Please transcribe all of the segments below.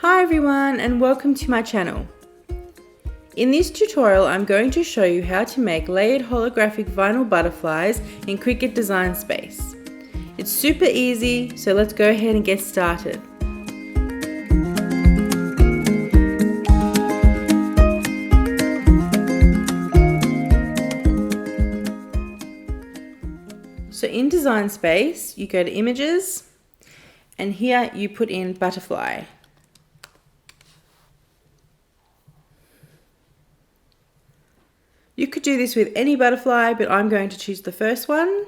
Hi everyone and welcome to my channel. In this tutorial I'm going to show you how to make layered holographic vinyl butterflies in Cricut Design Space. It's super easy, so let's go ahead and get started. So in Design Space you go to Images and here you put in butterfly. You could do this with any butterfly, but I'm going to choose the first one,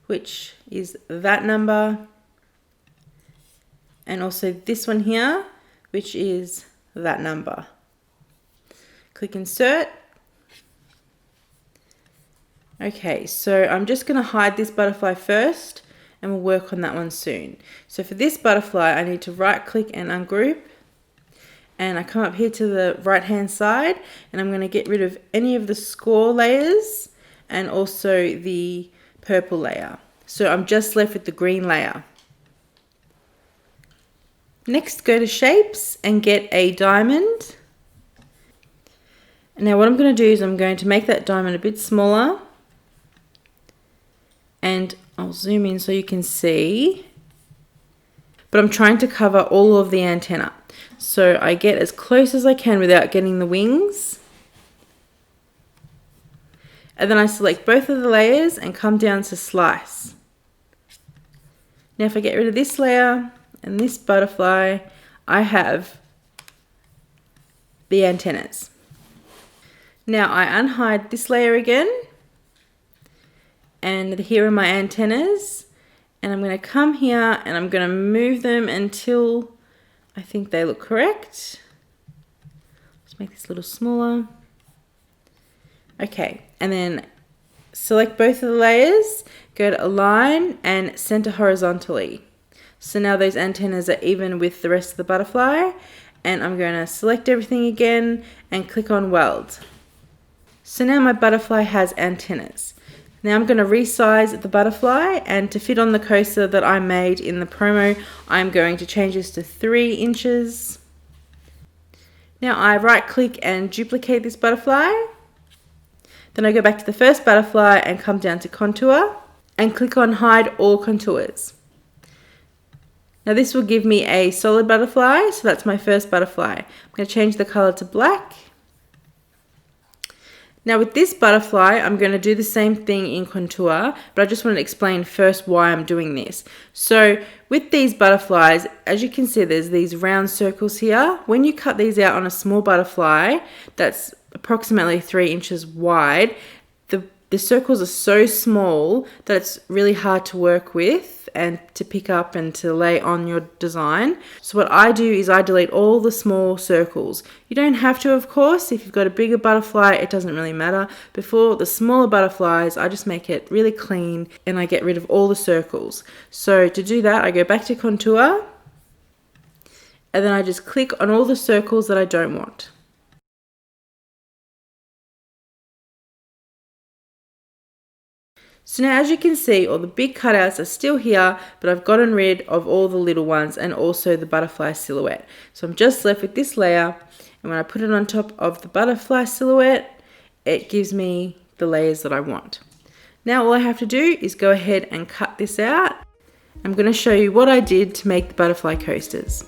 which is that number, and also this one here, which is that number. Click Insert. Okay, so I'm just going to hide this butterfly first, and we'll work on that one soon. So for this butterfly, I need to right click and ungroup. And I come up here to the right hand side and I'm going to get rid of any of the score layers and also the purple layer. So I'm just left with the green layer. Next, go to Shapes and get a diamond. And now what I'm going to do is I'm going to make that diamond a bit smaller. And I'll zoom in so you can see. But I'm trying to cover all of the antenna. So I get as close as I can without getting the wings. And then I select both of the layers and come down to Slice. Now if I get rid of this layer and this butterfly, I have the antennas. Now I unhide this layer again. And here are my antennas. And I'm going to come here and I'm going to move them until I think they look correct. Let's make this a little smaller. Okay, and then select both of the layers, go to Align and center horizontally. So now those antennas are even with the rest of the butterfly. And I'm going to select everything again and click on Weld. So now my butterfly has antennas. Now I'm going to resize the butterfly, and to fit on the coaster that I made in the promo, I'm going to change this to 3 inches. Now I right click and duplicate this butterfly. Then I go back to the first butterfly and come down to Contour and click on Hide All Contours. Now this will give me a solid butterfly, so that's my first butterfly. I'm going to change the color to black. Now with this butterfly, I'm going to do the same thing in Contour, but I just want to explain first why I'm doing this. So with these butterflies, as you can see, there's these round circles here. When you cut these out on a small butterfly, that's approximately 3 inches wide, the circles are so small that it's really hard to work with and to pick up and to lay on your design. So what I do is I delete all the small circles. You don't have to, of course. If you've got a bigger butterfly, it doesn't really matter. But for the smaller butterflies, I just make it really clean and I get rid of all the circles. So to do that, I go back to Contour and then I just click on all the circles that I don't want. So now as you can see, all the big cutouts are still here, but I've gotten rid of all the little ones and also the butterfly silhouette. So I'm just left with this layer, and when I put it on top of the butterfly silhouette, it gives me the layers that I want. Now all I have to do is go ahead and cut this out. I'm going to show you what I did to make the butterfly coasters.